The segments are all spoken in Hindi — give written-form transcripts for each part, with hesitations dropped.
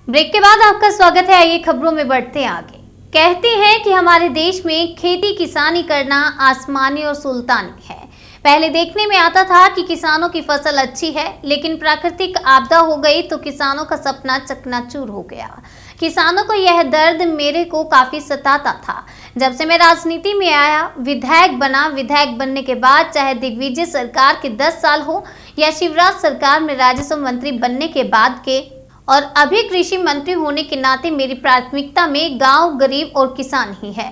ब्रेक के बाद आपका स्वागत है। आइए खबरों में बढ़ते हैं आगे। कहते हैं कि हमारे देश में खेती किसानी करना आसमानी और सुल्तानी है। पहले देखने में आता था कि किसानों की फसल अच्छी है, लेकिन प्राकृतिक आपदा हो गई तो किसानों का सपना चकनाचूर हो गया। किसानों को यह दर्द मेरे को काफी सताता था। जब से मैं राजनीति में आया, विधायक बना, विधायक बनने के बाद चाहे दिग्विजय सरकार के 10 साल हो या शिवराज सरकार में राजस्व मंत्री बनने के बाद के और अभी कृषि मंत्री होने के नाते मेरी प्राथमिकता में गांव, गरीब और किसान ही है।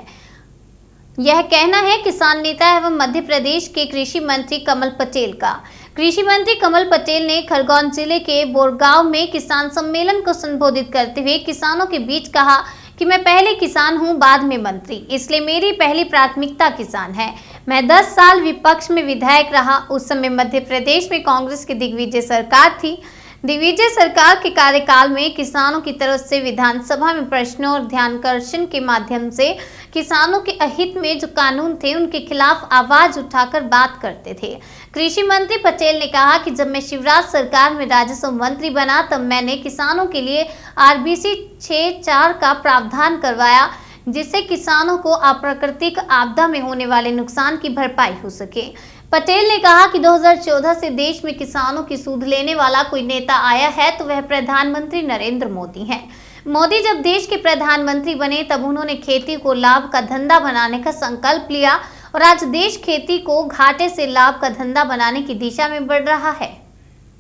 यह कहना है किसान नेता एवं मध्य प्रदेश के कृषि मंत्री कमल पटेल का। कृषि मंत्री कमल पटेल ने खरगोन जिले के बोरगांव में किसान सम्मेलन को संबोधित करते हुए किसानों के बीच कहा कि मैं पहले किसान हूं, बाद में मंत्री, इसलिए मेरी पहली प्राथमिकता किसान है। मैं 10 साल विपक्ष में विधायक रहा। उस समय मध्य प्रदेश में कांग्रेस की दिग्विजय सरकार थी। दिग्विजय सरकार के कार्यकाल में किसानों की तरफ से विधानसभा में प्रश्नों और ध्यानाकर्षण के माध्यम से किसानों के अहित में जो कानून थे उनके खिलाफ आवाज उठाकर बात करते थे। कृषि मंत्री पटेल ने कहा कि जब मैं शिवराज सरकार में राजस्व मंत्री बना तब मैंने किसानों के लिए आरबीसी 6(4) का प्रावधान करवाया, जिससे किसानों को अप्राकृतिक आपदा में होने वाले नुकसान की भरपाई हो सके। पटेल ने कहा कि 2014 से देश में किसानों की सूद लेने वाला कोई नेता आया है तो वह प्रधानमंत्री नरेंद्र मोदी हैं। मोदी जब देश के प्रधानमंत्री बने तब उन्होंने खेती को लाभ का धंधा बनाने का संकल्प लिया और आज देश खेती को घाटे से लाभ का धंधा बनाने की दिशा में बढ़ रहा है।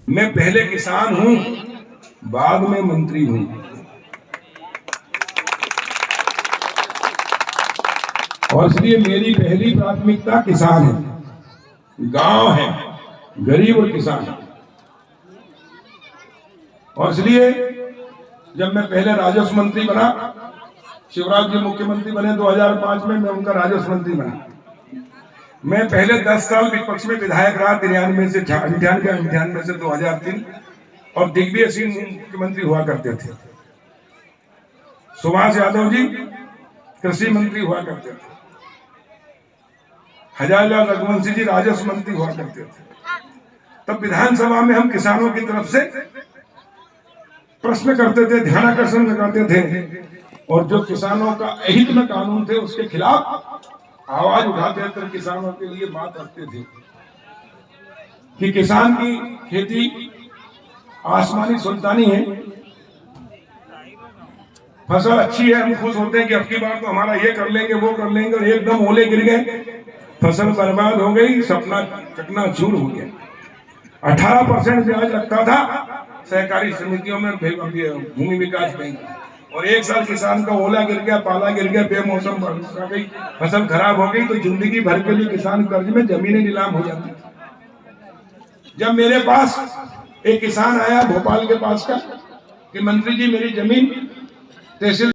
मैं पहले किसान हूं, बाद में मंत्री हूं। और इसलिए मेरी पहली प्राथमिकता किसान है, गांव है, गरीब और किसान है। और इसलिए जब मैं पहले राजस्व मंत्री बना, शिवराज जी मुख्यमंत्री बने 2005 में, मैं उनका राजस्व मंत्री बना। मैं पहले 10 साल विपक्ष में विधायक रहा, 93 से 98 से 2003, और दिग्विजय सिंह मुख्यमंत्री हुआ करते थे। सुभाष यादव जी कृषि मंत्री हुआ करते थे। हजारीलाल रघुवंशी जी राजस्व मंत्री हुआ करते थे। तब विधानसभा में हम किसानों की तरफ से प्रश्न करते थे, ध्यानाकर्षण करते थे, और जो किसानों का अहित में कानून थे उसके खिलाफ आवाज उठाते थे, किसानों के लिए बात रखते थे कि किसान की खेती आसमानी सुल्तानी है, फसल अच्छी है, हम खुश होते हैं कि अब की बार तो हमारा ये कर लेंगे, वो कर लेंगे, और एकदम ओले गिर गए, फसल बर्बाद हो गई, सपना चकनाचूर हो गया। 18% ब्याज लगता था सहकारी समितियों में, भूमि विकास बैंक, और एक साल किसान का ओला गिर गया, पाला गिर गया, बेमौसम बारिश आ गई, फसल खराब हो गई, तो जिंदगी भर के लिए किसान कर्ज में जमीनें नीलाम हो जाती थी। जब मेरे पास एक किसान आया भोपाल के पास का कि मंत्री जी मेरी जमीन तहसील